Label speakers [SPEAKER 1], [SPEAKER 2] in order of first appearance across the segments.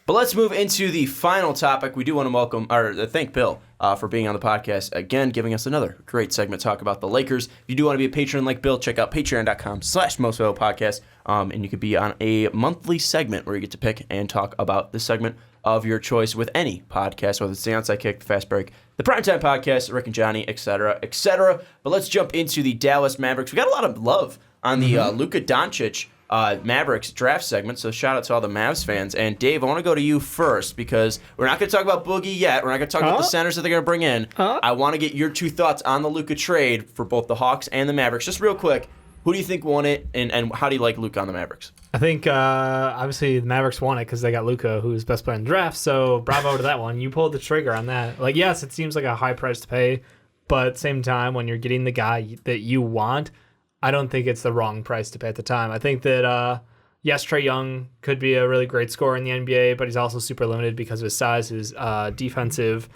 [SPEAKER 1] But let's move into the final topic. We do want to thank Bill for being on the podcast again, giving us another great segment to talk about the Lakers. If you do want to be a patron like Bill, check out patreon.com/mostvaluable-podcast, and you could be on a monthly segment where you get to pick and talk about the segment of your choice with any podcast, whether it's the Onside Kick, the Fast Break, the Primetime Podcast, Rick and Johnny, etc., etc. But let's jump into the Dallas Mavericks. We got a lot of love on the Luka Doncic Mavericks draft segment, so shout out to all the Mavs fans. And Dave, I want to go to you first because we're not going to talk about Boogie yet. We're not going to talk about the centers that they're going to bring in. I want to get your two thoughts on the Luka trade for both the Hawks and the Mavericks. Just real quick, who do you think won it, and how do you like Luka on the Mavericks?
[SPEAKER 2] I think, obviously, the Mavericks won it because they got Luka, who's best player in the draft, so bravo to that one. You pulled the trigger on that. Like, yes, it seems like a high price to pay, but at the same time, when you're getting the guy that you want, I don't think it's the wrong price to pay at the time. I think that, yes, Trae Young could be a really great scorer in the NBA, but he's also super limited because of his size, his defensive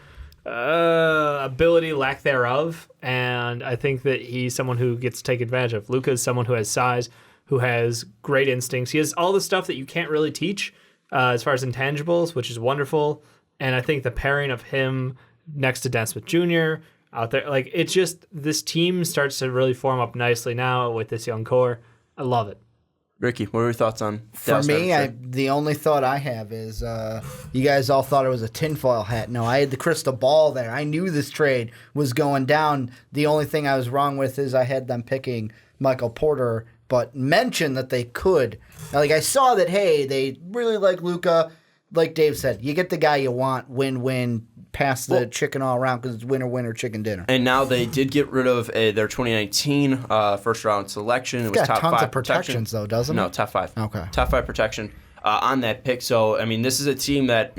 [SPEAKER 2] ability, lack thereof, and I think that he's someone who gets to take advantage of. Luka is someone who has size, who has great instincts. He has all the stuff that you can't really teach as far as intangibles, which is wonderful, and I think the pairing of him next to Dennis Smith Jr., out there, like, it's just, this team starts to really form up nicely now with this young core. I love it.
[SPEAKER 1] Ricky, what are your thoughts on
[SPEAKER 3] For me, the only thought I have is you guys all thought it was a tinfoil hat. No, I had the crystal ball there. I knew this trade was going down. The only thing I was wrong with is I had them picking Michael Porter, but mentioned that they could. Like, I saw that, hey, they really like Luka. Like Dave said, you get the guy you want, win-win, pass the chicken all around because it's winner, chicken dinner.
[SPEAKER 1] And now they did get rid of their 2019 first-round selection. It was top
[SPEAKER 3] tons
[SPEAKER 1] 5
[SPEAKER 3] of protections, though, doesn't it?
[SPEAKER 1] No, top 5.
[SPEAKER 3] Okay.
[SPEAKER 1] Top 5 protection on that pick. So, I mean, this is a team that,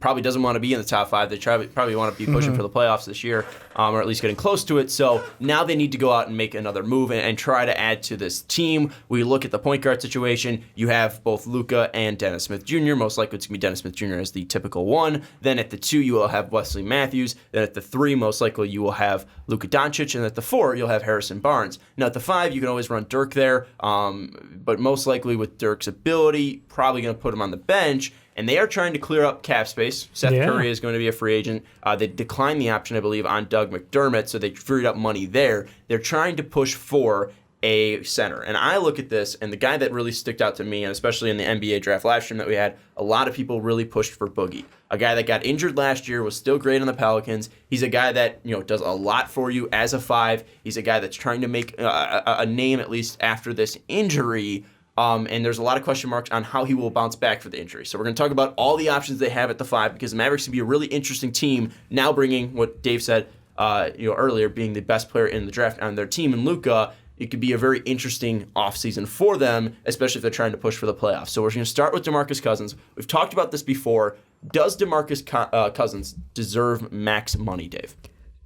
[SPEAKER 1] probably doesn't want to be in the top 5. They probably want to be pushing for the playoffs this year, or at least getting close to it. So now they need to go out and make another move and try to add to this team. We look at the point guard situation. You have both Luka and Dennis Smith Jr. Most likely it's going to be Dennis Smith Jr. as the typical one. Then at the 2, you will have Wesley Matthews. Then at the 3, most likely you will have Luka Doncic. And at the 4, you'll have Harrison Barnes. Now at the 5, you can always run Dirk there, but most likely with Dirk's ability, probably going to put him on the bench. And they are trying to clear up cap space. Seth Curry is going to be a free agent. They declined the option, I believe, on Doug McDermott, so they freed up money there. They're trying to push for a center. And I look at this, and the guy that really stuck out to me, and especially in the NBA draft live stream that we had, a lot of people really pushed for Boogie. A guy that got injured last year, was still great on the Pelicans. He's a guy that does a lot for you as a 5. He's a guy that's trying to make a name, at least after this injury. And there's a lot of question marks on how he will bounce back for the injury. So we're going to talk about all the options they have at the 5 because the Mavericks can be a really interesting team now bringing what Dave said earlier, being the best player in the draft on their team. And Luka, it could be a very interesting offseason for them, especially if they're trying to push for the playoffs. So we're going to start with DeMarcus Cousins. We've talked about this before. Does DeMarcus Cousins deserve max money, Dave?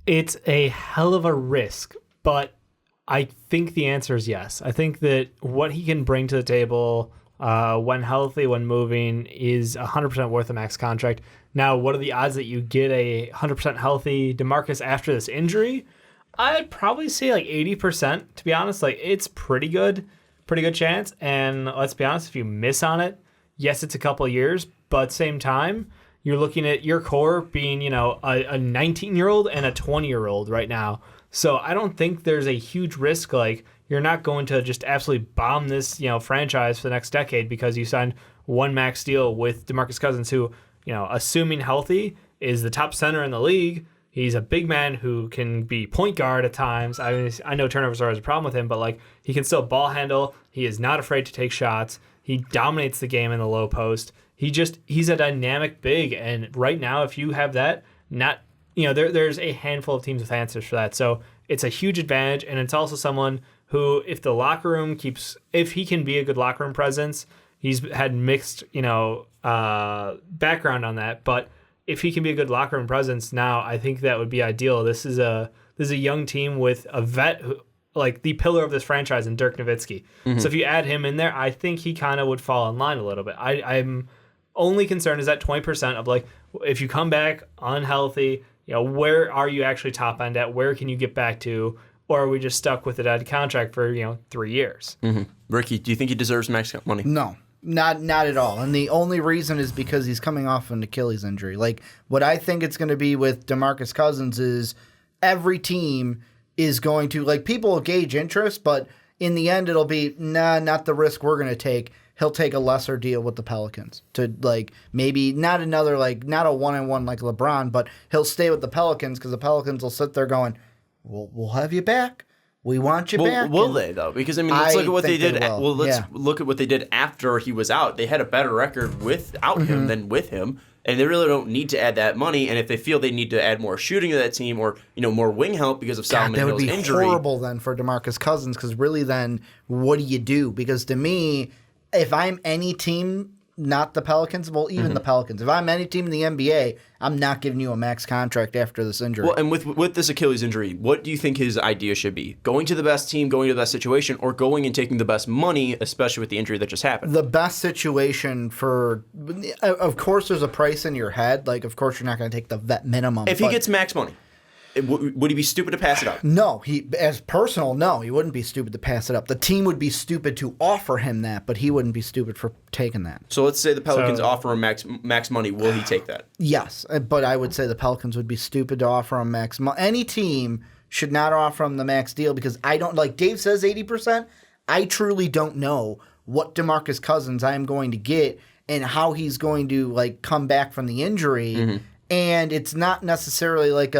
[SPEAKER 2] It's a hell of a risk, but I think the answer is yes. I think that what he can bring to the table when healthy, when moving, is 100% worth a max contract. Now, what are the odds that you get a 100% healthy DeMarcus after this injury? I'd probably say like 80%, to be honest. Like, it's pretty good chance. And let's be honest, if you miss on it, yes, it's a couple of years, but same time, you're looking at your core being, a 19-year-old and a 20-year-old right now. So I don't think there's a huge risk. Like, you're not going to just absolutely bomb this, franchise for the next decade because you signed one max deal with DeMarcus Cousins, who, assuming healthy, is the top center in the league. He's a big man who can be point guard at times. I know turnovers are always a problem with him, but like, he can still ball handle. He is not afraid to take shots. He dominates the game in the low post. He's a dynamic big, and right now, if you have that, there's a handful of teams with answers for that. So it's a huge advantage, and it's also someone who, if the locker room if he can be a good locker room presence, he's had mixed, background on that, but if he can be a good locker room presence now, I think that would be ideal. This is a young team with a vet who, like, the pillar of this franchise in Dirk Nowitzki. Mm-hmm. So if you add him in there, I think he kind of would fall in line a little bit. I'm only concerned is that 20% of, like, if you come back unhealthy, where are you actually top end at? Where can you get back to? Or are we just stuck with a dead contract for, 3 years?
[SPEAKER 1] Mm-hmm. Ricky, do you think he deserves max money?
[SPEAKER 3] No. Not at all. And the only reason is because he's coming off an Achilles injury. Like, what I think it's going to be with DeMarcus Cousins is every team is going to, like, people will gauge interest, but in the end it'll be, not the risk we're going to take. He'll take a lesser deal with the Pelicans to, like, maybe not another, like, not a 1-on-1 like LeBron, but he'll stay with the Pelicans because the Pelicans will sit there going, we'll have you back. We want you back.
[SPEAKER 1] Will they, though? Because, I mean, let's look at what they did. Well, let's look at what they did after he was out. They had a better record without him than with him, and they really don't need to add that money. And if they feel they need to add more shooting to that team or, more wing help because of Solomon Hill's injury.
[SPEAKER 3] That would be horrible then for DeMarcus Cousins because really then what do you do? Because to me, if I'm any team, not the Pelicans, well, even the Pelicans. If I'm any team in the NBA, I'm not giving you a max contract after this injury.
[SPEAKER 1] Well, and with this Achilles injury, what do you think his idea should be? Going to the best team, going to the best situation, or going and taking the best money, especially with the injury that just happened?
[SPEAKER 3] The best situation for, of course, there's a price in your head. Like, of course, you're not going to take the vet minimum.
[SPEAKER 1] If he gets max money, would he be stupid to pass it up?
[SPEAKER 3] No, he wouldn't be stupid to pass it up. The team would be stupid to offer him that, but he wouldn't be stupid for taking that.
[SPEAKER 1] So let's say the Pelicans offer him max money. Will he take that?
[SPEAKER 3] Yes, but I would say the Pelicans would be stupid to offer him max money. Any team should not offer him the max deal because I don't, like Dave says 80%, I truly don't know what DeMarcus Cousins I am going to get and how he's going to, like, come back from the injury. And it's not necessarily like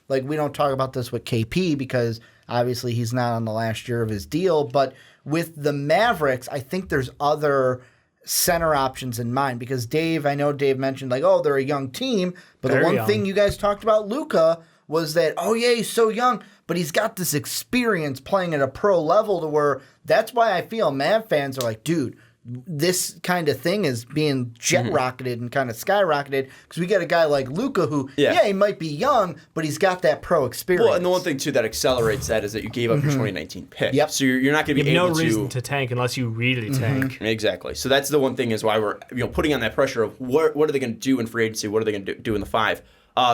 [SPEAKER 3] we don't talk about this with KP because obviously he's not on the last year of his deal. But with the Mavericks, I think there's other center options in mind because I know Dave mentioned like, oh, they're a young team. But the one thing you guys talked about Luka was that, oh, yeah, he's so young, but he's got this experience playing at a pro level to where that's why I feel Mav fans are like, dude, this kind of thing is being jet rocketed and kind of skyrocketed because we got a guy like Luka who, he might be young, but he's got that pro experience.
[SPEAKER 1] Well, and the one thing, too, that accelerates that is that you gave up your 2019 pick. Yep. So you're not going to be able to...
[SPEAKER 2] no reason to tank unless you really tank.
[SPEAKER 1] Exactly. So that's the one thing is why we're putting on that pressure of what are they going to do in free agency? What are they going to do in the 5?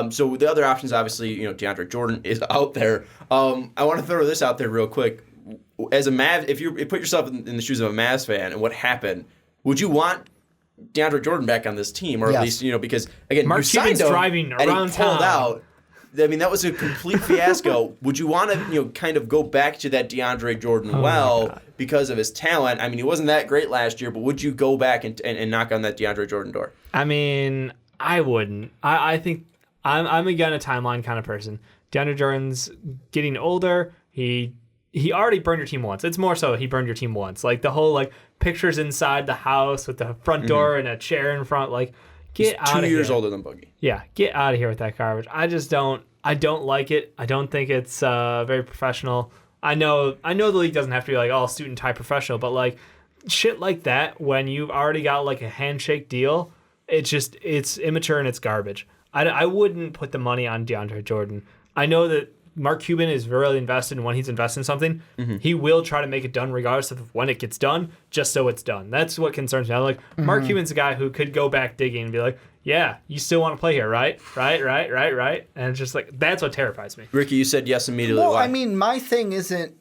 [SPEAKER 1] So the other options, obviously, DeAndre Jordan is out there. I want to throw this out there real quick. As a Mavs, if you put yourself in the shoes of a Mavs fan and what happened, would you want DeAndre Jordan back on this team, or at least because again,
[SPEAKER 2] Mark
[SPEAKER 1] you signed
[SPEAKER 2] Cuban's
[SPEAKER 1] him
[SPEAKER 2] driving
[SPEAKER 1] and
[SPEAKER 2] around
[SPEAKER 1] he pulled
[SPEAKER 2] town.
[SPEAKER 1] out. I mean, that was a complete fiasco. Would you want to kind of go back to that DeAndre Jordan because of his talent? I mean, he wasn't that great last year, but would you go back and knock on that DeAndre Jordan door?
[SPEAKER 2] I mean, I wouldn't. I think I'm again a timeline kind of person. DeAndre Jordan's getting older. He already burned your team once. It's more so he burned your team once. Like the whole pictures inside the house with the front door and a chair in front. Like, get out of here.
[SPEAKER 1] 2 years older than Boogie.
[SPEAKER 2] Yeah, get out of here with that garbage. I don't like it. I don't think it's very professional. I know the league doesn't have to be like all suit and tie professional, but like shit like that when you've already got like a handshake deal, it's immature and it's garbage. I wouldn't put the money on DeAndre Jordan. I know that Mark Cuban is really invested in when he's invested in something. He will try to make it done regardless of when it gets done, just so it's done. That's what concerns me. I'm like, Mark Cuban's a guy who could go back digging and be like, yeah, you still want to play here, right? Right. And it's just like, that's what terrifies me.
[SPEAKER 1] Ricky, you said yes immediately.
[SPEAKER 3] Well,
[SPEAKER 1] Why?
[SPEAKER 3] I mean, my thing isn't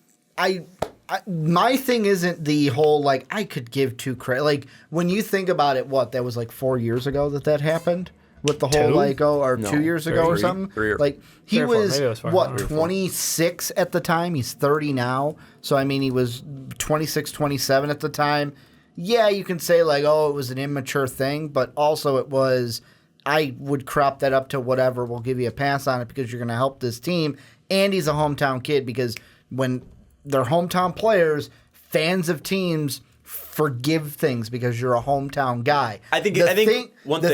[SPEAKER 3] the whole, like, I could give two credit. Like, when you think about it, that was like 4 years ago that happened? With the whole 2 years ago or something, like he was 26 at the time. He's 30 now, so I mean he was 26, 27 at the time. Yeah, you can say like, oh, it was an immature thing, but also it was. I would crop that up to whatever. We'll give you a pass on it because you're going to help this team, and he's a hometown kid because when they're hometown players, fans of teams forgive things because you're a hometown guy.
[SPEAKER 1] I think the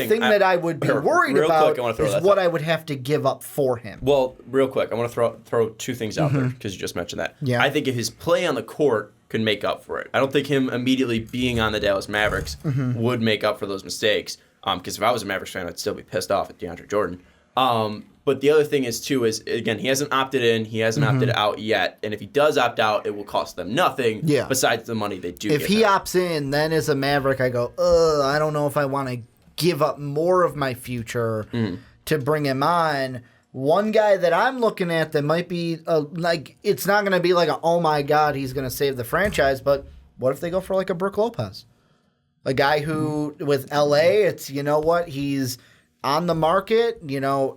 [SPEAKER 1] thing
[SPEAKER 3] that I would be worried about is what I would have to give up for him.
[SPEAKER 1] Well, real quick, I want to throw two things out there because you just mentioned that.
[SPEAKER 3] Yeah.
[SPEAKER 1] I think if his play on the court could make up for it. I don't think him immediately being on the Dallas Mavericks would make up for those mistakes. Because if I was a Mavericks fan, I'd still be pissed off at DeAndre Jordan. But the other thing is, again, he hasn't opted in. He hasn't opted out yet. And if he does opt out, it will cost them nothing besides the money they do
[SPEAKER 3] If he opts in, then as a Maverick, I go, I don't know if I want to give up more of my future to bring him on. One guy that I'm looking at that might be, it's not going to be like oh my God, he's going to save the franchise. But what if they go for like a Brook Lopez? A guy who, with LA, it's, you know what, he's on the market,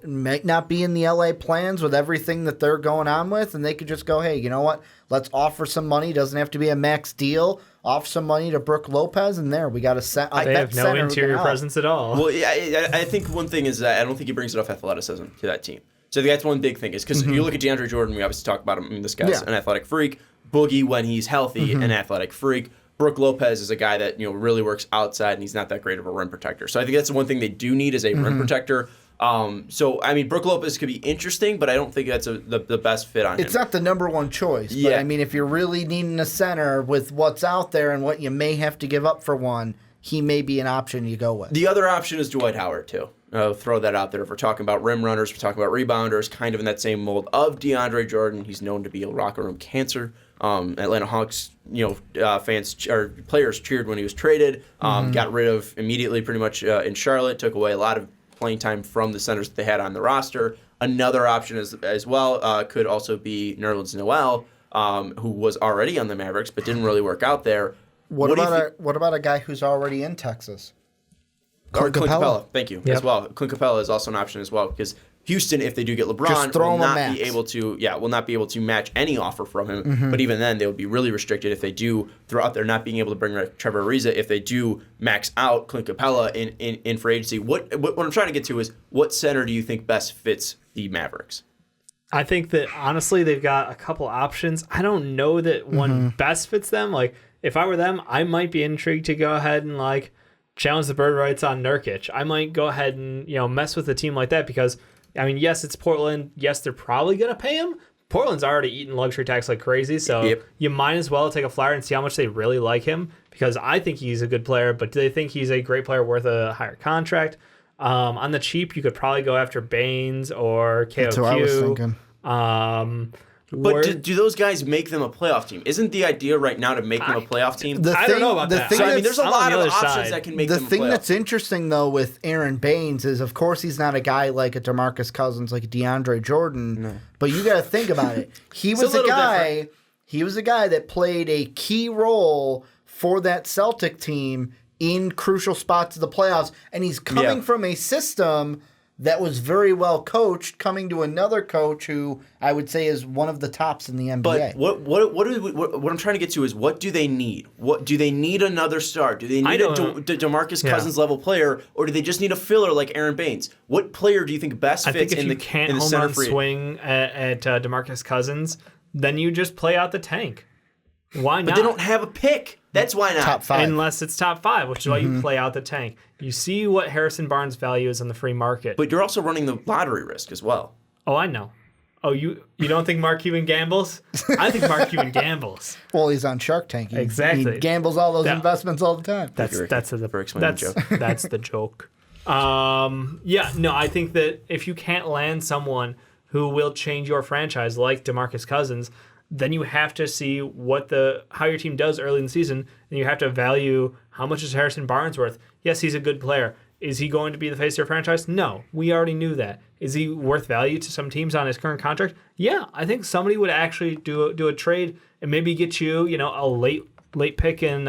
[SPEAKER 3] might not be in the LA plans with everything that they're going on with, and they could just go, hey, you know what, let's offer some money. Doesn't have to be a max deal. Offer some money to Brook Lopez, and there, we got a set.
[SPEAKER 2] They have no interior presence at all.
[SPEAKER 1] Well, yeah, I think one thing is that I don't think he brings enough athleticism to that team. So I think that's one big thing is because you look at DeAndre Jordan, we obviously talk about him. I mean, this guy's an athletic freak. Boogie, when he's healthy, an athletic freak. Brook Lopez is a guy that really works outside, and he's not that great of a rim protector. So I think that's the one thing they do need is a rim protector. So I mean, Brook Lopez could be interesting, but I don't think that's the best fit on him.
[SPEAKER 3] It's not the number one choice. But I mean, if you're really needing a center with what's out there and what you may have to give up for one, he may be an option you go with.
[SPEAKER 1] The other option is Dwight Howard too. Throw that out there. If we're talking about rim runners, we're talking about rebounders, kind of in that same mold of DeAndre Jordan. He's known to be a locker room cancer. Atlanta Hawks, fans or players cheered when he was traded. Got rid of immediately, pretty much in Charlotte. Took away a lot of playing time from the centers that they had on the roster. Another option as well could also be Nerlens Noel, who was already on the Mavericks but didn't really work out there.
[SPEAKER 3] What about a guy who's already in Texas?
[SPEAKER 1] Clint Capella. Thank you. As well. Clint Capella is also an option as well because Houston, if they do get LeBron, will not be able to match any offer from him. But even then, they would be really restricted if they do throw out there not being able to bring Trevor Ariza. If they do max out Clint Capella in free agency, what I'm trying to get to is what center do you think best fits the Mavericks?
[SPEAKER 2] I think that honestly, they've got a couple options. I don't know that one best fits them. Like if I were them, I might be intrigued to go ahead and challenge the bird rights on Nurkic. I might go ahead and mess with a team like that because. I mean, yes, it's Portland. Yes, they're probably going to pay him. Portland's already eating luxury tax like crazy, so you might as well take a flyer and see how much they really like him because I think he's a good player, but do they think he's a great player worth a higher contract? On the cheap, you could probably go after Baines or KOQ.
[SPEAKER 3] That's what I was thinking.
[SPEAKER 1] But do those guys make them a playoff team? Isn't the idea right now to make them a playoff team?
[SPEAKER 2] I don't know about that.
[SPEAKER 1] There's a lot of options that can make them a playoff.
[SPEAKER 3] The thing that's interesting, though, with Aaron Baines is, of course, he's not a guy like a DeMarcus Cousins, like a DeAndre Jordan. But you got to think about it. He was a guy that played a key role for that Celtic team in crucial spots of the playoffs, and he's coming from a system that was very well coached, coming to another coach who I would say is one of the tops in the NBA.
[SPEAKER 1] But what I'm trying to get to is what do they need? What do they need another star? Do they need a DeMarcus Cousins level player, or do they just need a filler like Aaron Baines? What player do you think best fits in the center?
[SPEAKER 2] I think if you can't home run swing at DeMarcus Cousins, then you just play out the tank. Why not?
[SPEAKER 1] But they don't have a pick. That's why not.
[SPEAKER 3] Top 5.
[SPEAKER 2] Unless it's top 5, which is why you play out the tank. You see what Harrison Barnes' value is on the free market.
[SPEAKER 1] But you're also running the lottery risk as well.
[SPEAKER 2] Oh, I know. Oh, you don't think Mark Cuban gambles? I think Mark Cuban gambles.
[SPEAKER 3] Well, he's on Shark Tank.
[SPEAKER 2] Exactly.
[SPEAKER 3] He gambles all those investments all the time.
[SPEAKER 2] That's the joke. I think that if you can't land someone who will change your franchise like DeMarcus Cousins, then you have to see how your team does early in the season, and you have to value how much is Harrison Barnes worth. Yes, he's a good player. Is he going to be the face of your franchise? No, we already knew that. Is he worth value to some teams on his current contract? Yeah, I think somebody would actually do a trade and maybe get you, a late pick in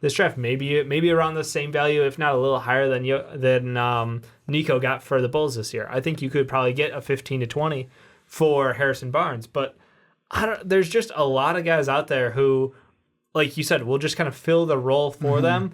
[SPEAKER 2] this draft. Maybe around the same value, if not a little higher than Nico got for the Bulls this year. I think you could probably get a 15 to 20 for Harrison Barnes, but there's just a lot of guys out there who, like you said, will just kind of fill the role for them.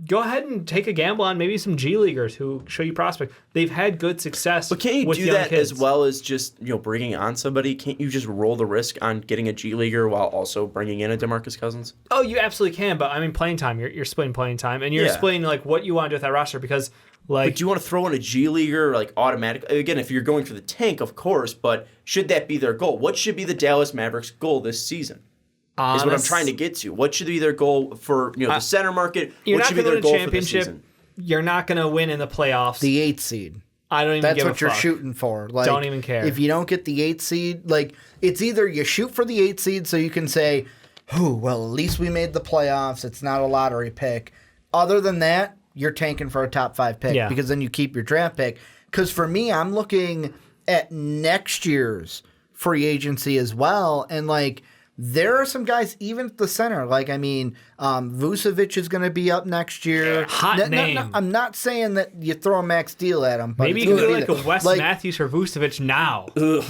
[SPEAKER 2] Go ahead and take a gamble on maybe some G Leaguers who show you prospect. They've had good success.
[SPEAKER 1] But can't you do that as well as just bringing on somebody? Can't you just roll the risk on getting a G Leaguer while also bringing in a DeMarcus Cousins?
[SPEAKER 2] Oh, you absolutely can. But I mean, playing time. You're splitting playing time, and you're splitting what you want to do with that roster because. But
[SPEAKER 1] do you want to throw in a G Leaguer automatically? Again, if you're going for the tank, of course, but should that be their goal? What should be the Dallas Mavericks' goal this season? Is what I'm trying to get to. What should be their goal for the center market? What should be their goal for this season?
[SPEAKER 2] You're not going to win in the playoffs.
[SPEAKER 3] The 8th seed.
[SPEAKER 2] I don't even give a fuck.
[SPEAKER 3] That's what you're shooting for.
[SPEAKER 2] Don't even care.
[SPEAKER 3] If you don't get the 8th seed, it's either you shoot for the 8th seed so you can say, well, at least we made the playoffs. It's not a lottery pick. Other than that, you're tanking for a top 5 pick because then you keep your draft pick. Because for me, I'm looking at next year's free agency as well. And there are some guys even at the center. Like, I mean, Vucevic is going to be up next year.
[SPEAKER 2] Hot name.
[SPEAKER 3] No, I'm not saying that you throw a max deal at him. But
[SPEAKER 2] Maybe you can do like a Wes Matthews for Vucevic now.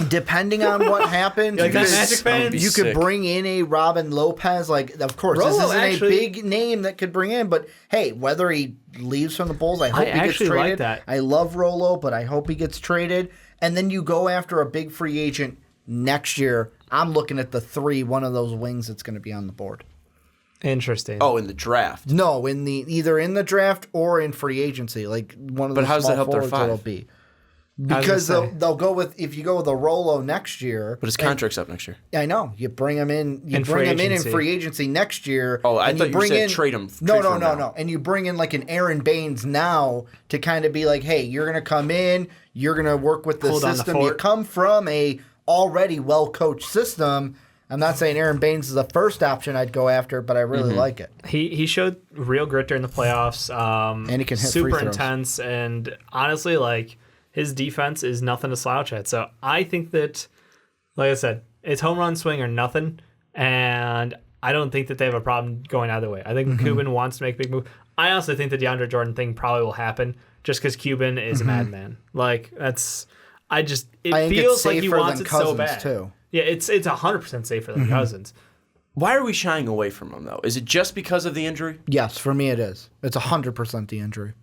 [SPEAKER 3] Depending on what happens,
[SPEAKER 2] like that Magic fans?
[SPEAKER 3] You could bring in a Robin Lopez. Like, of course, this isn't a big name that could bring in. But, hey, whether he leaves from the Bulls, I hope he gets traded.
[SPEAKER 2] Like that.
[SPEAKER 3] I love Rolo, but I hope he gets traded. And then you go after a big free agent next year. I'm looking at the 3, one of those wings that's going to be on the board.
[SPEAKER 2] Interesting.
[SPEAKER 1] Oh, in the draft?
[SPEAKER 3] No, either in the draft or in free agency. Like one of the small forwards it'll be. Because they'll go with, if you go with a Rolo next year.
[SPEAKER 1] But his contract's up next year.
[SPEAKER 3] I know. You bring him in. You bring him in free agency next year.
[SPEAKER 1] Oh, I thought you said trade him.
[SPEAKER 3] No. And you bring in like an Aaron Baines now to kind of be like, hey, you're going to come in. You're going to work with the system. You come from a already well-coached system. I'm not saying Aaron Baines is the first option I'd go after, but I really like it.
[SPEAKER 2] He showed real grit during the playoffs.
[SPEAKER 3] And he can hit
[SPEAKER 2] super
[SPEAKER 3] free throws.
[SPEAKER 2] Intense, and honestly, like his defense is nothing to slouch at. So I think that, like I said, it's home run swing or nothing, and I don't think that they have a problem going either way. I think Cuban wants to make a big move. I honestly think the DeAndre Jordan thing probably will happen just because Cuban is a madman. Like that's. I feels like he wants it so bad. Too. Yeah, it's 100% safer than Cousins.
[SPEAKER 1] Why are we shying away from him though? Is it just because of the injury?
[SPEAKER 3] Yes, for me it is. It's 100% the injury.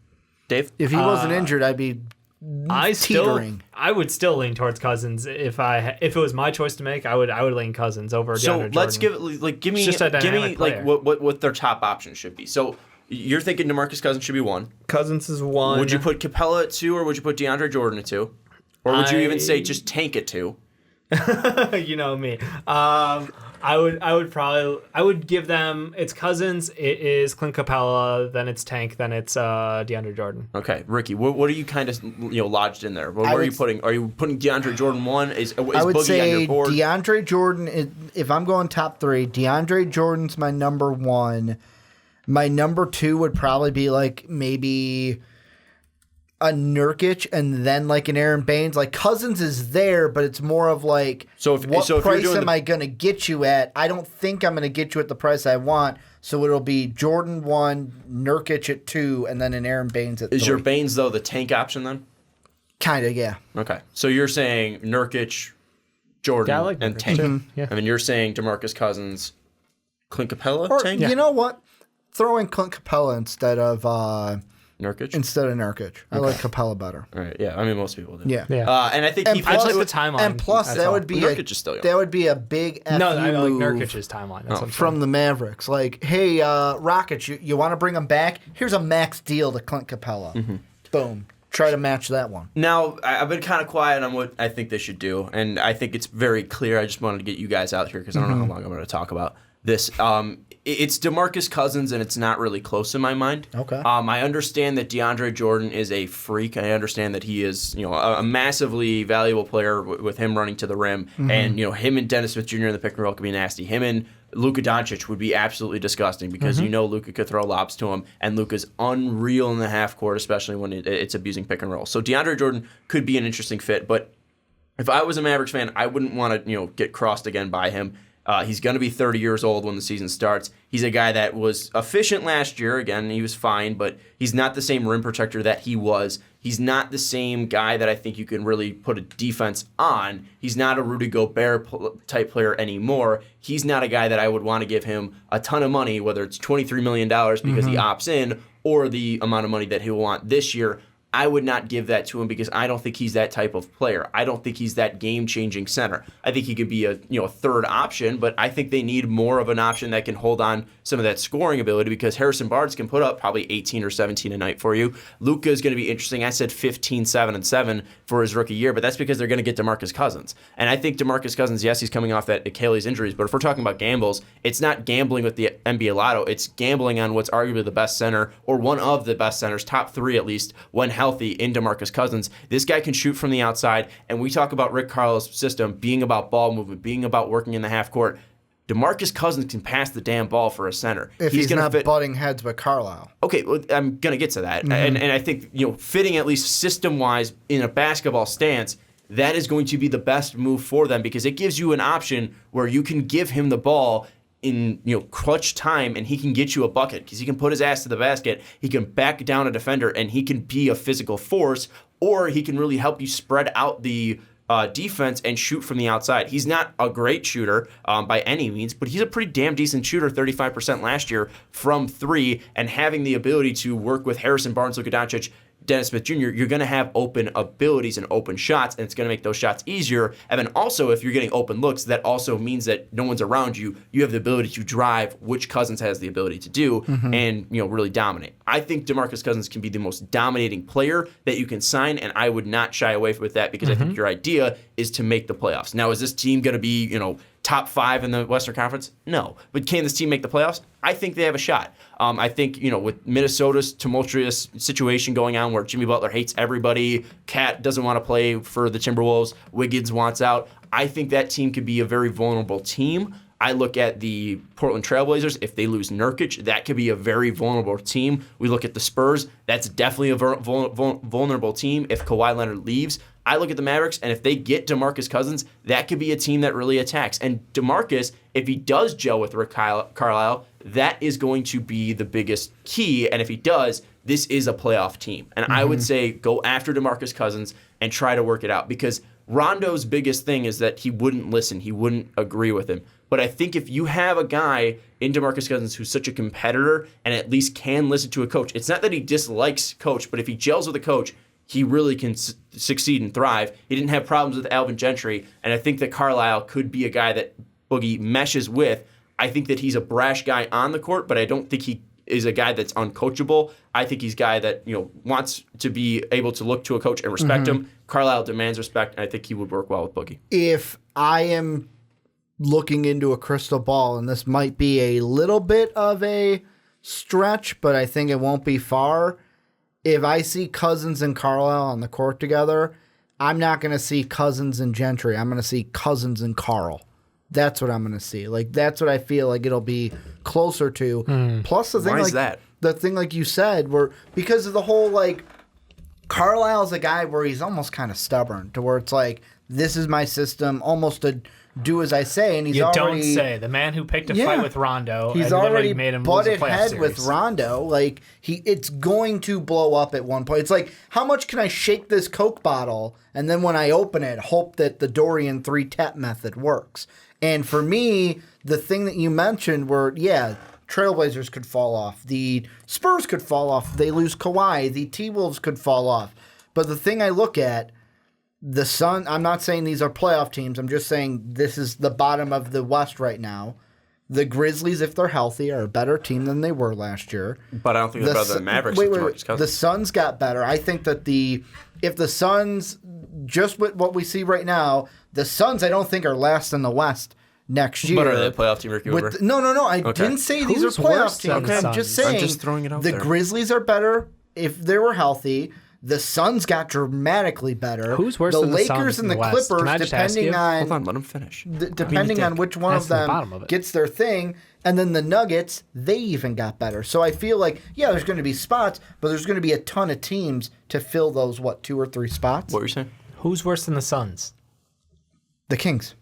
[SPEAKER 1] Dave,
[SPEAKER 3] if he wasn't injured, I'd be teetering.
[SPEAKER 2] I would still lean towards Cousins if it was my choice to make. I would lean Cousins over DeAndre Jordan.
[SPEAKER 1] So let's give me like what their top option should be. So you're thinking DeMarcus Cousins should be 1.
[SPEAKER 2] Cousins is 1.
[SPEAKER 1] Would you put Capella at 2, or would you put DeAndre Jordan at 2? Or would you even say just tank at 2?
[SPEAKER 2] You know me. I would give them, it's Cousins, it is Clint Capella, then it's Tank, then it's DeAndre Jordan.
[SPEAKER 1] Okay, Ricky, what are you kind of lodged in there? What are you putting? Are you putting DeAndre Jordan 1? Is
[SPEAKER 3] I would
[SPEAKER 1] Boogie
[SPEAKER 3] say
[SPEAKER 1] on your board?
[SPEAKER 3] DeAndre Jordan. If I'm going top 3, DeAndre Jordan's my number 1. My number 2 would probably be like maybe a Nurkic and then like an Aaron Baines. Like Cousins is there, but it's more of like, what price am I going to get you at? I don't think I'm going to get you at the price I want. So it'll be Jordan 1, Nurkic at 2, and then an Aaron Baines at 3.
[SPEAKER 1] Is your Baines, though, the tank option then?
[SPEAKER 3] Kind of, yeah.
[SPEAKER 1] Okay. So you're saying Nurkic, Jordan, and tank.
[SPEAKER 2] Yeah.
[SPEAKER 1] I mean, you're saying DeMarcus Cousins, Clint Capella,
[SPEAKER 3] or,
[SPEAKER 1] tank?
[SPEAKER 3] You know what? Throw in Clint Capella instead of
[SPEAKER 1] Nurkic?
[SPEAKER 3] I like Capella better.
[SPEAKER 1] All right, yeah. I mean, most people do.
[SPEAKER 3] Yeah.
[SPEAKER 1] And I think
[SPEAKER 2] I just like the timeline.
[SPEAKER 3] And plus, that would be a big FU
[SPEAKER 2] I like
[SPEAKER 3] move
[SPEAKER 2] Nurkic's timeline. That's
[SPEAKER 3] from the Mavericks. Like, hey, Rockets, you want to bring him back? Here's a max deal to Clint Capella. Boom. Try to match that one.
[SPEAKER 1] Now, I've been kind of quiet on what I think they should do, and I think it's very clear. I just wanted to get you guys out here because I don't know how long I'm going to talk about this. It's DeMarcus Cousins, and it's not really close in my mind.
[SPEAKER 3] Okay.
[SPEAKER 1] I understand that DeAndre Jordan is a freak. I understand that he is, a massively valuable player with him running to the rim, and him and Dennis Smith Jr. in the pick and roll could be nasty. Him and Luka Doncic would be absolutely disgusting because Luka could throw lobs to him, and Luka's unreal in the half court, especially when it's abusing pick and roll. So DeAndre Jordan could be an interesting fit, but if I was a Mavericks fan, I wouldn't want to get crossed again by him. He's going to be 30 years old when the season starts. He's a guy that was efficient last year. Again, he was fine, but he's not the same rim protector that he was. He's not the same guy that I think you can really put a defense on. He's not a Rudy Gobert type player anymore. He's not a guy that I would want to give him a ton of money, whether it's $23 million because he opts in or the amount of money that he'll want this year. I would not give that to him because I don't think he's that type of player. I don't think he's that game-changing center. I think he could be a third option, but I think they need more of an option that can hold on some of that scoring ability because Harrison Barnes can put up probably 18 or 17 a night for you. Luka is going to be interesting. I said 15, 7, and 7 for his rookie year, but that's because they're going to get DeMarcus Cousins. And I think DeMarcus Cousins, yes, he's coming off that Achilles injuries, but if we're talking about gambles, it's not gambling with the NBA Lotto. It's gambling on what's arguably the best center or one of the best centers, top 3 at least, when healthy in DeMarcus Cousins. This guy can shoot from the outside, and we talk about Rick Carlisle's system being about ball movement, being about working in the half court. DeMarcus Cousins can pass the damn ball for a center.
[SPEAKER 3] If he's not butting heads with Carlisle.
[SPEAKER 1] Okay, well, I'm going to get to that. And I think, fitting at least system-wise in a basketball stance, that is going to be the best move for them because it gives you an option where you can give him the ball in clutch time and he can get you a bucket because he can put his ass to the basket, he can back down a defender, and he can be a physical force, or he can really help you spread out the defense and shoot from the outside. He's not a great shooter by any means, but he's a pretty damn decent shooter, 35% last year from 3, and having the ability to work with Harrison Barnes, Luka Doncic, Dennis Smith Jr., you're going to have open abilities and open shots, and it's going to make those shots easier. And then also, if you're getting open looks, that also means that no one's around you. You have the ability to drive, which Cousins has the ability to do, and really dominate. I think DeMarcus Cousins can be the most dominating player that you can sign, and I would not shy away with that because I think your idea is to make the playoffs. Now, is this team going to be, top 5 in the Western Conference? No. But can this team make the playoffs? I think they have a shot. I think, with Minnesota's tumultuous situation going on where Jimmy Butler hates everybody, Cat doesn't want to play for the Timberwolves, Wiggins wants out, I think that team could be a very vulnerable team. I look at the Portland Trailblazers. If they lose Nurkic, that could be a very vulnerable team. We look at the Spurs. That's definitely a vulnerable team if Kawhi Leonard leaves. I look at the Mavericks, and if they get DeMarcus Cousins, that could be a team that really attacks. And DeMarcus, if he does gel with Rick Carlisle, that is going to be the biggest key. And if he does, this is a playoff team. And I would say go after DeMarcus Cousins and try to work it out because Rondo's biggest thing is that he wouldn't listen. He wouldn't agree with him. But I think if you have a guy in DeMarcus Cousins who's such a competitor and at least can listen to a coach, it's not that he dislikes coach, but if he gels with a coach, he really can succeed and thrive. He didn't have problems with Alvin Gentry, and I think that Carlisle could be a guy that Boogie meshes with. I think that he's a brash guy on the court, but I don't think he is a guy that's uncoachable. I think he's a guy that wants to be able to look to a coach and respect him. Carlisle demands respect, and I think he would work well with Boogie.
[SPEAKER 3] If I am looking into a crystal ball, and this might be a little bit of a stretch, but I think it won't be far. If I see Cousins and Carlisle on the court together, I'm not going to see Cousins and Gentry. I'm going to see Cousins and Carl. That's what I'm going to see. Like, that's what I feel like it'll be closer to. Plus, the thing
[SPEAKER 1] Why
[SPEAKER 3] like
[SPEAKER 1] is that?
[SPEAKER 3] The thing like you said, where because of the whole Carlisle's a guy where he's almost kind of stubborn to where it's like, this is my system, almost to do as I say, and he's already...
[SPEAKER 2] don't say. The man who picked a fight with Rondo
[SPEAKER 3] he's
[SPEAKER 2] and
[SPEAKER 3] already
[SPEAKER 2] made him
[SPEAKER 3] butted
[SPEAKER 2] lose a playoff
[SPEAKER 3] head
[SPEAKER 2] series.
[SPEAKER 3] with Rondo. It's going to blow up at one point. It's like, how much can I shake this Coke bottle, and then when I open it, hope that the Dorian 3-tap method works? And for me, the thing that you mentioned were, Trailblazers could fall off. The Spurs could fall off. They lose Kawhi. The T-Wolves could fall off. But the thing I look at, the Sun, I'm not saying these are playoff teams. I'm just saying this is the bottom of the West right now. The Grizzlies, if they're healthy, are a better team than they were last year.
[SPEAKER 1] But I don't think they're better than the Mavericks.
[SPEAKER 3] The Suns got better. I think that if the Suns, just with what we see right now, the Suns I don't think are last in the West next year.
[SPEAKER 1] But are they a playoff team, Ricky Weaver?
[SPEAKER 3] No. I didn't say these are playoff teams. I'm just saying
[SPEAKER 1] I'm just throwing it out
[SPEAKER 3] the
[SPEAKER 1] there.
[SPEAKER 3] Grizzlies are better if they were healthy. The Suns got dramatically better.
[SPEAKER 2] Who's worse
[SPEAKER 3] the
[SPEAKER 2] than the
[SPEAKER 3] Lakers
[SPEAKER 2] Suns
[SPEAKER 3] and
[SPEAKER 2] in
[SPEAKER 3] the
[SPEAKER 2] the West?
[SPEAKER 3] Clippers,
[SPEAKER 2] Can I just ask you?
[SPEAKER 1] Hold on, let him finish.
[SPEAKER 3] Depending on which one of them gets their thing, and then the Nuggets, they even got better. So I feel like, there's going to be spots, but there's going to be a ton of teams to fill those, 2 or 3 spots?
[SPEAKER 1] What were you saying?
[SPEAKER 2] Who's worse than the Suns?
[SPEAKER 3] The Kings.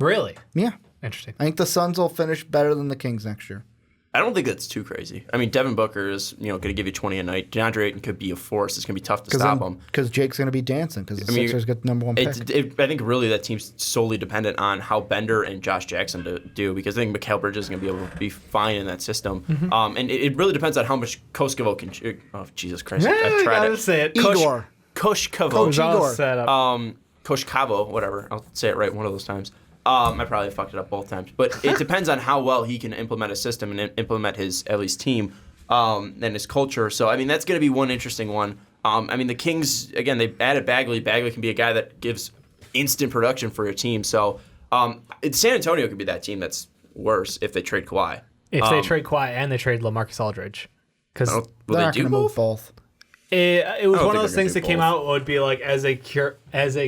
[SPEAKER 2] Really?
[SPEAKER 3] Yeah.
[SPEAKER 2] Interesting.
[SPEAKER 3] I think the Suns will finish better than the Kings next year.
[SPEAKER 1] I don't think that's too crazy. I mean, Devin Booker is going to give you 20 a night. DeAndre Ayton could be a force. It's going to be tough to stop him.
[SPEAKER 3] Because Jake's going to be dancing because the Sixers get the number 1 pick.
[SPEAKER 1] I think really that team's solely dependent on how Bender and Josh Jackson do because I think Mikal Bridges is going to be able to be fine in that system. And it really depends on how much Koskovo can... Oh, Jesus Christ. I tried to
[SPEAKER 2] say it.
[SPEAKER 3] Igor.
[SPEAKER 1] Koshkavo.
[SPEAKER 3] Coach Igor.
[SPEAKER 1] Koshkavo, whatever. I'll say it right one of those times. I probably fucked it up both times. But it depends on how well he can implement a system and implement his, at least, team and his culture. So, I mean, that's going to be one interesting one. I mean, the Kings, again, they added Bagley. Bagley can be a guy that gives instant production for your team. So, San Antonio could be that team that's worse if they trade Kawhi.
[SPEAKER 2] If they trade Kawhi and they trade LaMarcus Aldridge. Because
[SPEAKER 1] will
[SPEAKER 3] they're
[SPEAKER 1] they
[SPEAKER 3] not
[SPEAKER 1] do
[SPEAKER 3] going to move both.
[SPEAKER 2] It was one of those
[SPEAKER 1] they're
[SPEAKER 2] things that
[SPEAKER 1] gonna do
[SPEAKER 2] came
[SPEAKER 1] both.
[SPEAKER 2] out would be like, as a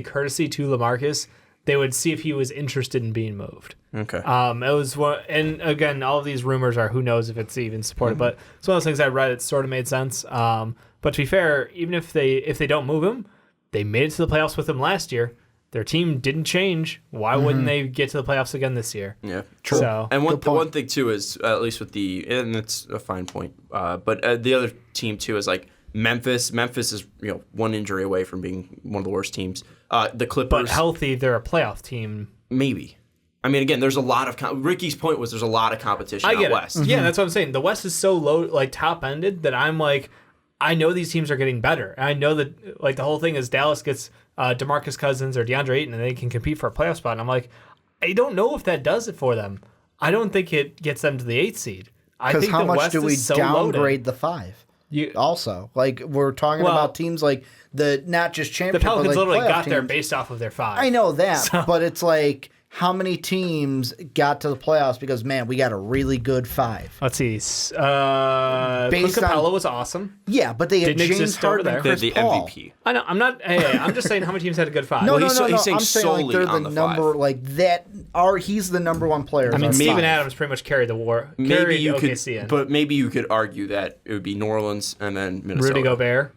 [SPEAKER 2] courtesy to LaMarcus, they would see if he was interested in being moved.
[SPEAKER 1] Okay.
[SPEAKER 2] It was one, and again, all of these rumors are who knows if it's even supported, but it's one of those things I read. It sort of made sense. But to be fair, even if they don't move him, They made it to the playoffs with him last year. Their team didn't change. Why wouldn't they get to the playoffs again this year?
[SPEAKER 1] Yeah,
[SPEAKER 2] true. So,
[SPEAKER 1] and one thing too is at least with and it's a fine point. But the other team too is like Memphis. Memphis is one injury away from being one of the worst teams. The Clippers,
[SPEAKER 2] but healthy, they're a playoff team.
[SPEAKER 1] Maybe. I mean, again, there's a lot of Ricky's point was there's a lot of competition out west.
[SPEAKER 2] Yeah, that's what I'm saying. The West is so low, like top ended, that I'm like, I know these teams are getting better. And I know that like the whole thing is Dallas gets DeMarcus Cousins or DeAndre Ayton and they can compete for a playoff spot. And I'm like, I don't know if that does it for them. I don't think it gets them to the 8th seed. I think
[SPEAKER 3] how
[SPEAKER 2] the
[SPEAKER 3] much
[SPEAKER 2] West
[SPEAKER 3] do we
[SPEAKER 2] is so
[SPEAKER 3] downgrade
[SPEAKER 2] loaded.
[SPEAKER 3] the 5? Also, like we're talking about teams like the not just championship.
[SPEAKER 2] The Pelicans
[SPEAKER 3] but like
[SPEAKER 2] literally got
[SPEAKER 3] teams.
[SPEAKER 2] there based off of their 5.
[SPEAKER 3] I know that, but it's like how many teams got to the playoffs because man, we got a really good 5.
[SPEAKER 2] Let's see. Clint Capella was awesome.
[SPEAKER 3] Yeah, but they had James Harden and Chris
[SPEAKER 1] the
[SPEAKER 3] Paul.
[SPEAKER 1] MVP.
[SPEAKER 2] I know. I'm not. Hey, I'm just saying how many teams had a good 5.
[SPEAKER 3] No,
[SPEAKER 1] he's saying
[SPEAKER 3] I'm saying like they're the
[SPEAKER 1] solely on
[SPEAKER 3] number
[SPEAKER 1] 5.
[SPEAKER 3] like that. He's the number 1 player.
[SPEAKER 2] I mean,
[SPEAKER 3] on
[SPEAKER 2] Steven
[SPEAKER 3] 5.
[SPEAKER 2] Adams pretty much carried the war.
[SPEAKER 1] Maybe you
[SPEAKER 2] OKC
[SPEAKER 1] could, but maybe you could argue that it would be New Orleans and then Minnesota.
[SPEAKER 2] Rudy Gobert.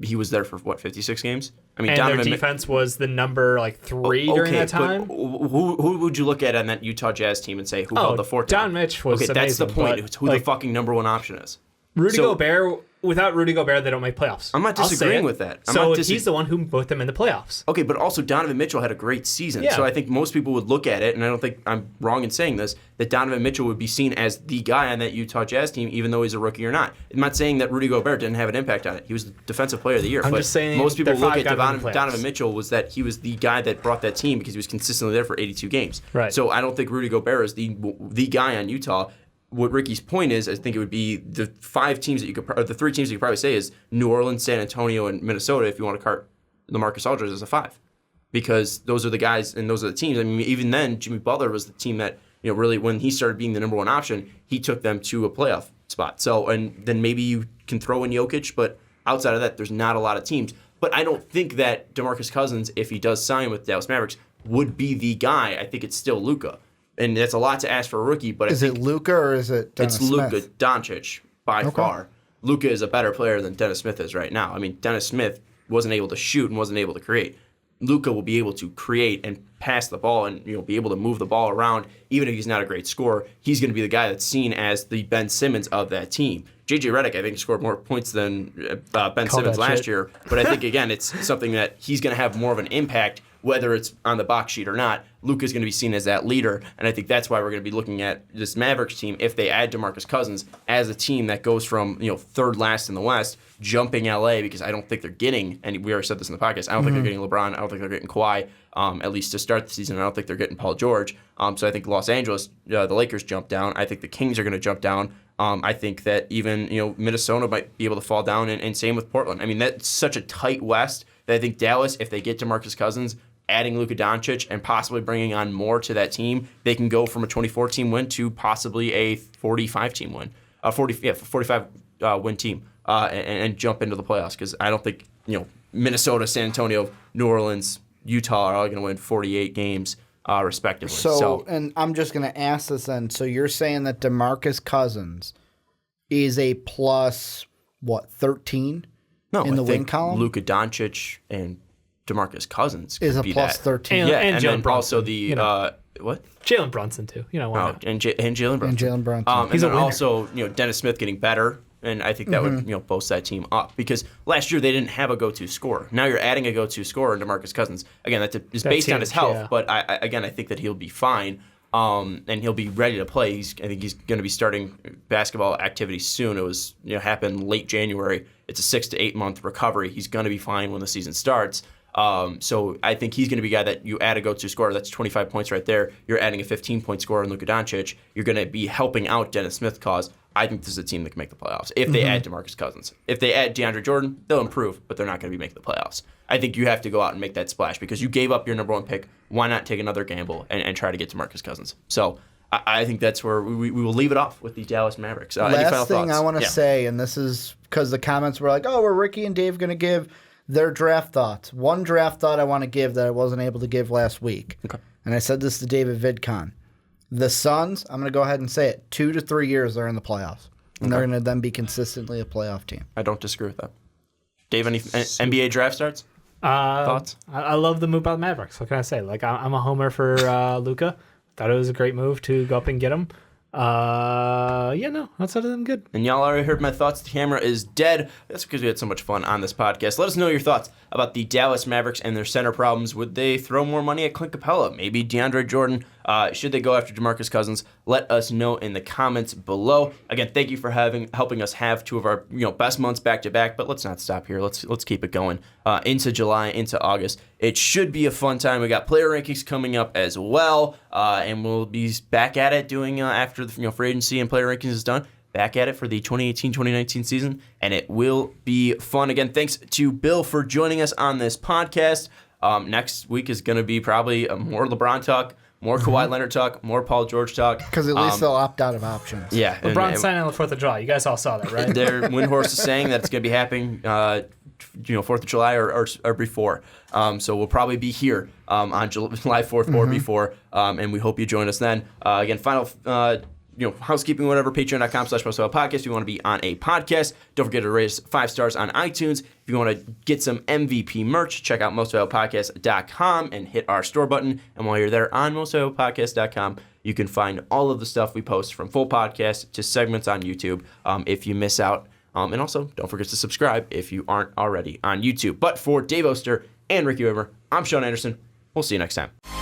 [SPEAKER 1] He was there for what 56 games. I mean,
[SPEAKER 2] And
[SPEAKER 1] Donovan
[SPEAKER 2] their defense was the number like 3 during that time.
[SPEAKER 1] But who would you look at on that Utah Jazz team and say who held the fort down?
[SPEAKER 2] Don Mitch was
[SPEAKER 1] okay. That's the
[SPEAKER 2] amazing,
[SPEAKER 1] point.
[SPEAKER 2] but,
[SPEAKER 1] It's who
[SPEAKER 2] like,
[SPEAKER 1] the fucking number 1 option is.
[SPEAKER 2] Rudy Gobert. Without Rudy Gobert, they don't make playoffs.
[SPEAKER 1] I'm not disagreeing with that.
[SPEAKER 2] He's the one who put them in the playoffs.
[SPEAKER 1] Okay, but also Donovan Mitchell had a great season.
[SPEAKER 2] Yeah.
[SPEAKER 1] So I think most people would look at it, and I don't think I'm wrong in saying this, that Donovan Mitchell would be seen as the guy on that Utah Jazz team, even though he's a rookie or not. I'm not saying that Rudy Gobert didn't have an impact on it. He was the Defensive Player of the Year.
[SPEAKER 2] I'm
[SPEAKER 1] but
[SPEAKER 2] just saying
[SPEAKER 1] most people look at
[SPEAKER 2] Donovan
[SPEAKER 1] Mitchell was that he was the guy that brought that team because he was consistently there for 82 games.
[SPEAKER 2] Right.
[SPEAKER 1] So I don't think Rudy Gobert is the guy on Utah. What Ricky's point is, I think it would be the 5 teams that you could, or the 3 teams that you could probably say is New Orleans, San Antonio, and Minnesota. If you want to cart LaMarcus Aldridge as a 5, because those are the guys and those are the teams. I mean, even then, Jimmy Butler was the team that really when he started being the number 1 option, he took them to a playoff spot. So, and then maybe you can throw in Jokic, but outside of that, there's not a lot of teams. But I don't think that DeMarcus Cousins, if he does sign with Dallas Mavericks, would be the guy. I think it's still Luka. And that's a lot to ask for a rookie, but
[SPEAKER 3] Is it Luka or is it Dennis
[SPEAKER 1] it's Luka
[SPEAKER 3] Smith?
[SPEAKER 1] Doncic by far. Luka is a better player than Dennis Smith is right now. I mean, Dennis Smith wasn't able to shoot and wasn't able to create. Luka will be able to create and pass the ball and be able to move the ball around. Even if he's not a great scorer, he's going to be the guy that's seen as the Ben Simmons of that team. JJ Redick, I think, scored more points than Ben Simmons last year. But I think, again, it's something that he's going to have more of an impact, whether it's on the box sheet or not. Luka's going to be seen as that leader, and I think that's why we're going to be looking at this Mavericks team, if they add DeMarcus Cousins, as a team that goes from 3rd last in the West, jumping LA, because I don't think they're getting, and we already said this in the podcast, I don't think they're getting LeBron, I don't think they're getting Kawhi, at least to start the season. I don't think they're getting Paul George. So I think Los Angeles, the Lakers jump down. I think the Kings are going to jump down. I think that even Minnesota might be able to fall down, and same with Portland. I mean, that's such a tight West that I think Dallas, if they get DeMarcus Cousins, adding Luka Doncic and possibly bringing on more to that team, they can go from a 24-team win to possibly a 45-team win, 45 win team, and jump into the playoffs. Because I don't think Minnesota, San Antonio, New Orleans, Utah are all going to win 48 games respectively.
[SPEAKER 3] So, and I'm just going to ask this then. So you're saying that DeMarcus Cousins is a plus 13 in the win column?
[SPEAKER 1] Luka Doncic and DeMarcus Cousins
[SPEAKER 3] is a
[SPEAKER 1] be
[SPEAKER 3] plus
[SPEAKER 1] that.
[SPEAKER 3] 13.
[SPEAKER 2] And
[SPEAKER 1] then
[SPEAKER 2] Jalen
[SPEAKER 1] also the what?
[SPEAKER 2] Jalen Brunson too. Why not?
[SPEAKER 1] And Jalen Brunson.
[SPEAKER 3] And Jalen Brunson.
[SPEAKER 1] And then also Dennis Smith getting better, and I think that would boost that team up, because last year they didn't have a go-to scorer. Now you're adding a go-to scorer in DeMarcus Cousins. Again, that's based on his health, but I think that he'll be fine. And he'll be ready to play. I think he's going to be starting basketball activity soon. It was happened late January. It's a 6 to 8 month recovery. He's going to be fine when the season starts. So I think he's going to be a guy that you add a go-to scorer. That's 25 points right there. You're adding a 15-point scorer in Luka Doncic. You're going to be helping out Dennis Smith's cause. I think this is a team that can make the playoffs if they add DeMarcus Cousins. If they add DeAndre Jordan, they'll improve, but they're not going to be making the playoffs. I think you have to go out and make that splash because you gave up your number 1 pick. Why not take another gamble and try to get DeMarcus Cousins? So I think that's where we will leave it off with the Dallas Mavericks. Any final
[SPEAKER 3] Last thing
[SPEAKER 1] thoughts?
[SPEAKER 3] I want to say, and this is because the comments were like, oh, were Ricky and Dave going to give their draft thoughts? One draft thought I want to give that I wasn't able to give last week. Okay. And I said this to David Vidcon. The Suns, I'm going to go ahead and say it, 2 to 3 years they're in the playoffs. And they're going to then be consistently a playoff team.
[SPEAKER 1] I don't disagree with that. Dave, any NBA draft starts? Thoughts?
[SPEAKER 2] I love the move by the Mavericks. What can I say? Like, I'm a homer for Luka. Thought it was a great move to go up and get him. Outside of them, good.
[SPEAKER 1] And y'all already heard my thoughts. The camera is dead. That's because we had so much fun on this podcast. Let us know your thoughts about the Dallas Mavericks and their center problems. Would they throw more money at Clint Capella? Maybe DeAndre Jordan? Should they go after DeMarcus Cousins? Let us know in the comments below. Again, thank you for helping us have two of our best months back to back. But let's not stop here. Let's keep it going into July, into August. It should be a fun time. We got player rankings coming up as well, and we'll be back at it doing after the free agency and player rankings is done. Back at it for the 2018-2019 season, and it will be fun. Again, thanks to Bill for joining us on this podcast. Next week is going to be probably more LeBron talk, more Kawhi Leonard talk, more Paul George talk.
[SPEAKER 3] Because at least they'll opt out of options.
[SPEAKER 1] Yeah.
[SPEAKER 2] LeBron signing on the 4th of July. You guys all saw that, right?
[SPEAKER 1] Their Windhorse is saying that it's going to be happening 4th of July or before. So we'll probably be here on July 4th or before, and we hope you join us then. Again, final housekeeping, whatever, patreon.com/mostoflpodcast. If you want to be on a podcast, don't forget to rate us 5 stars on iTunes. If you want to get some MVP merch, check out mostoflpodcast.com and hit our store button. And while you're there on mostoflpodcast.com, you can find all of the stuff we post, from full podcasts to segments on YouTube, if you miss out. And also, don't forget to subscribe if you aren't already on YouTube. But for Dave Oster and Ricky Widmer, I'm Sean Anderson. We'll see you next time.